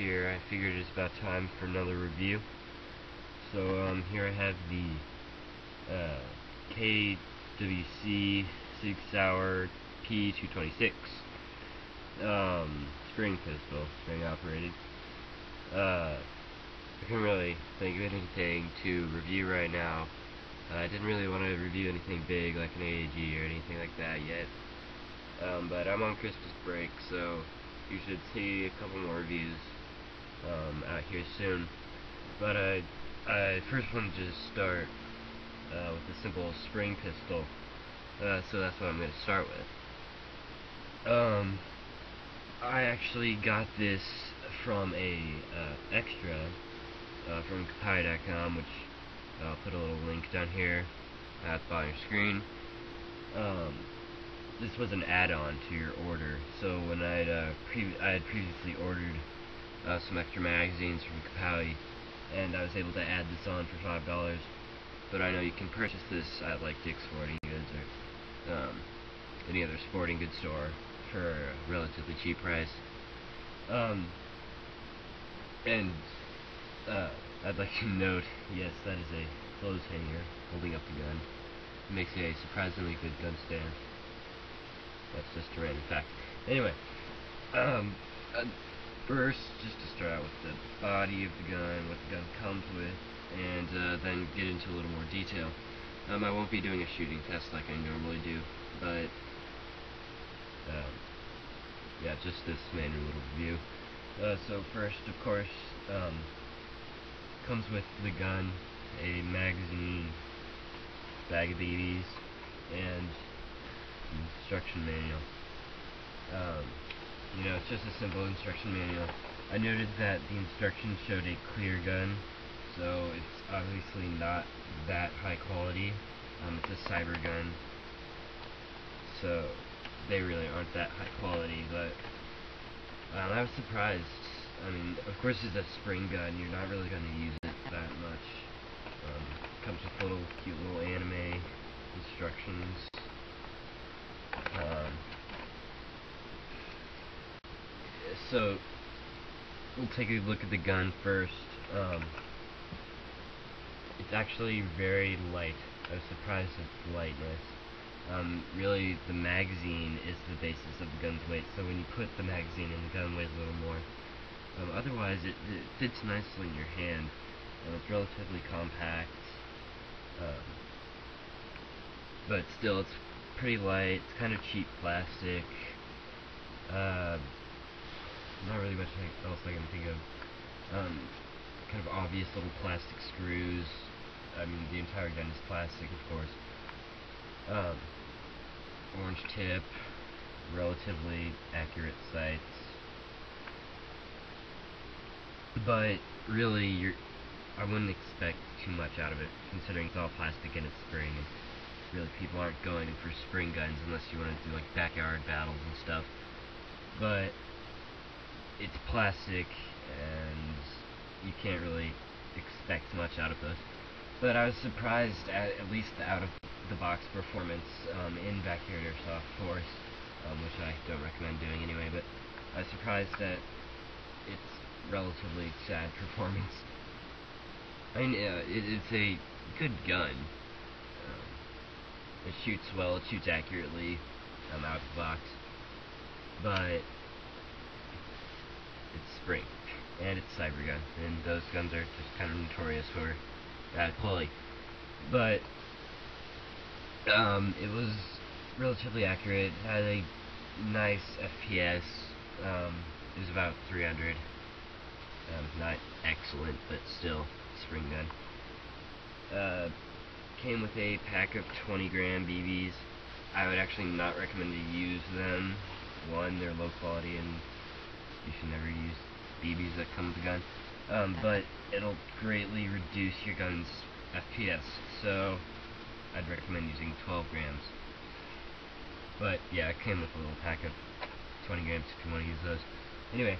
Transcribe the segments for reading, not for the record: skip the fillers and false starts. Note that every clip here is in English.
here, I figured it's about time for another review. So here I have the KWC Sig Sauer P226 spring pistol, spring operated. I couldn't really think of anything to review right now. I didn't really want to review anything big like an AAG or anything like that yet. But I'm on Christmas break, so you should see a couple more reviews out here soon. But I first wanted to just start with a simple spring pistol, so that's what I'm going to start with. I actually got this from a extra from Kapai.com, which I'll put a little link down here at the bottom of your screen. This was an add-on to your order. So when I had previously ordered some extra magazines from Kapai, and I was able to add this on for $5. But I know you can purchase this at like Dick's Sporting Goods or any other sporting goods store for a relatively cheap price. I'd like to note, yes, that is a clothes hanger holding up the gun. It makes a surprisingly good gun stand. That's just a random fact. Anyway, first, just to start out with the body of the gun, what the gun comes with, and then get into a little more detail. I won't be doing a shooting test like I normally do, but yeah, just this manual little review. So first, of course, comes with the gun, a magazine, bag of BBs, and instruction manual. You know, it's just a simple instruction manual. I noted that the instructions showed a clear gun, so it's obviously not that high quality. It's a cyber gun, so they really aren't that high quality, but I was surprised. I mean, of course it's a spring gun, you're not really going to use it that much. Comes with cute little anime instructions. So we'll take a look at the gun first. It's actually very light. I was surprised at its lightness. Really, the magazine is the basis of the gun's weight, so when you put the magazine in, the gun weighs a little more. Otherwise, it fits nicely in your hand. It's relatively compact, but still, it's pretty light. It's kind of cheap plastic. Not really much else I can think of. Kind of obvious little plastic screws. I mean, the entire gun is plastic, of course. Orange tip, relatively accurate sights. But really, I wouldn't expect too much out of it, considering it's all plastic and it's spring. And really, people aren't going for spring guns unless you want to do like backyard battles and stuff. But it's plastic, and you can't really expect much out of this. But I was surprised at least the out-of-the-box performance in backyard airsoft, of course, which I don't recommend doing anyway. But I was surprised at its relatively sad performance. I mean, it's a good gun. It shoots well, it shoots accurately out of the box, but it's spring, and it's cyber gun, and those guns are just kind of notorious for bad quality. But it was relatively accurate, had a nice FPS. It was about 300. Not excellent, but still spring gun. Came with a pack of 20-gram BBs. I would actually not recommend to use them. One, they're low quality, and you should never use BBs that come with the gun. But it'll greatly reduce your gun's FPS, so I'd recommend using 12 grams. But yeah, it came with a little pack of 20 grams if you want to use those. Anyway,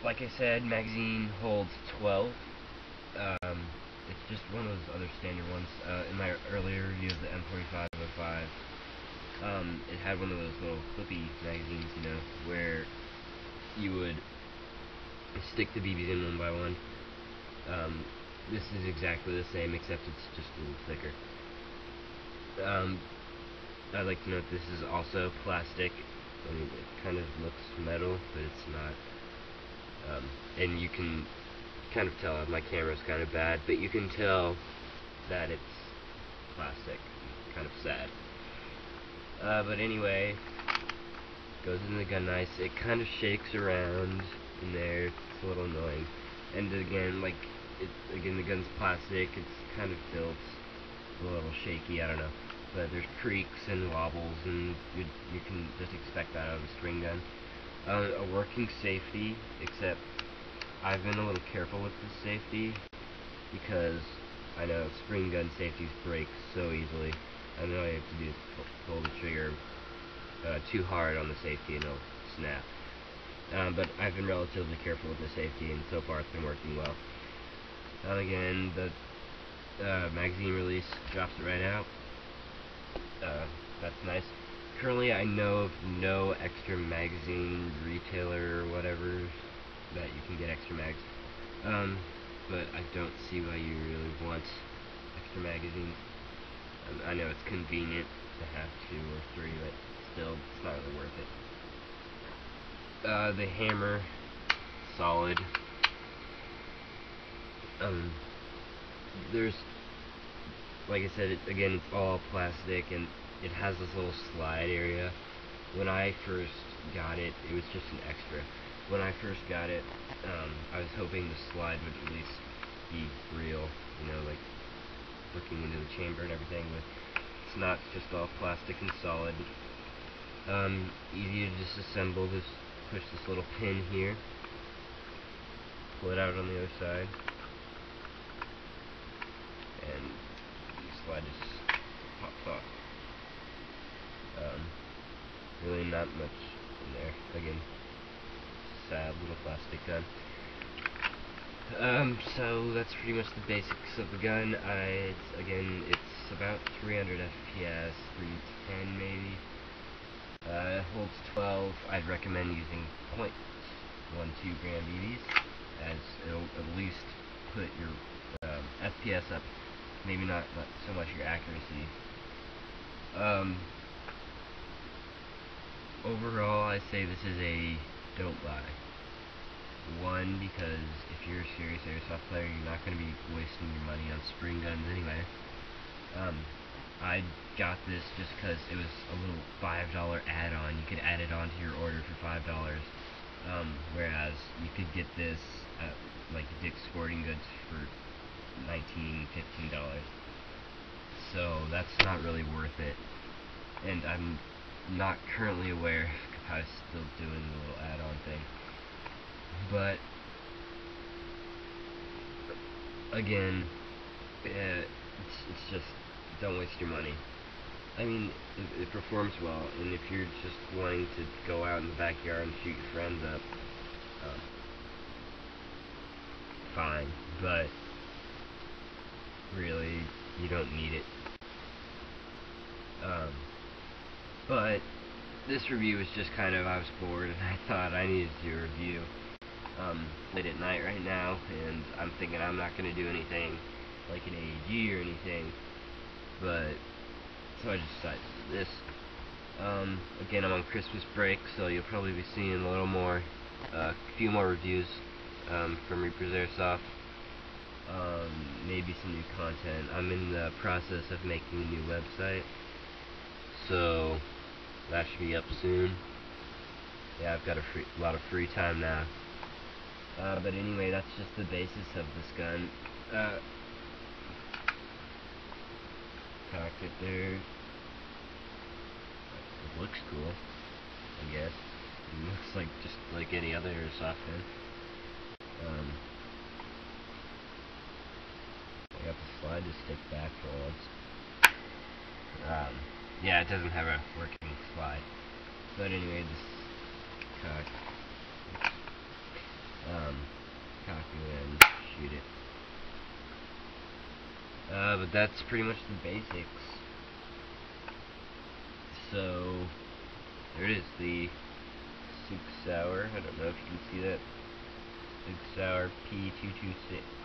like I said, magazine holds 12. It's just one of those other standard ones. In my earlier review of the M4505, it had one of those little clippy magazines, you know, where you would stick the BBs in one by one. This is exactly the same, except it's just a little thicker. I'd like to note this is also plastic. I mean, it kind of looks metal, but it's not. And you can kind of tell, my camera's kind of bad, but you can tell that it's plastic. Kind of sad. But anyway, goes in the gun nice. It kind of shakes around in there. It's a little annoying. And again, the gun's plastic. It's kind of built a little shaky. I don't know. But there's creaks and wobbles, and you can just expect that out of a spring gun. A working safety, except I've been a little careful with this safety because I know spring gun safeties break so easily. I know all you have to do is pull the trigger too hard on the safety and it'll snap. But I've been relatively careful with the safety, and so far it's been working well. Again, the magazine release drops it right out. That's nice. Currently, I know of no extra magazine retailer or whatever that you can get extra mags. But I don't see why you really want extra magazines. I know it's convenient to have 2 or 3, but still, it's not really worth it. The hammer, solid. There's, like I said, again, it's all plastic, and it has this little slide area. When I first got it, it was just an extra. When I first got it, I was hoping the slide would at least be real, like looking into the chamber and everything, but it's not. It's just all plastic and solid. Easy to disassemble. Just push this little pin here, pull it out on the other side, and the slide just pops off. Really not much in there. Again, sad little plastic gun. So that's pretty much the basics of the gun. It's about 300 FPS, 310 maybe. It holds 12. I'd recommend using .12 gram BBs, as it'll at least put your FPS up. Maybe not so much your accuracy. Overall, I say this is a don't buy. One, because if you're a serious airsoft player, you're not going to be wasting your money on spring guns anyway. I got this just because it was a little $5 add-on. You could add it onto your order for $5. Whereas you could get this at like Dick's Sporting Goods for $19, $15. So that's not really worth it. And I'm not currently aware if Kapai's still doing the little add-on thing. But again, it's just, don't waste your money. I mean, it performs well, and if you're just wanting to go out in the backyard and shoot your friends up, fine, but really, you don't need it. But this review was just kind of, I was bored, and I thought I needed to do a review. Late at night right now, and I'm thinking I'm not going to do anything like an AEG or anything, but so I just decided to do this. Again, I'm on Christmas break, so you'll probably be seeing a little more, a few more reviews from ReapersAirsoft, maybe some new content. I'm in the process of making a new website, so that should be up soon. Yeah, I've got a lot of free time now. But anyway, that's just the basis of this gun. Cocked it there. It looks cool, I guess. It looks like just like any other airsoft gun. I got the slide to stick back for once. Yeah, it doesn't have a working slide. But anyway, just cock it and shoot it. But that's pretty much the basics. So there it is, the Sig Sauer. I don't know if you can see that. Sig Sauer P226.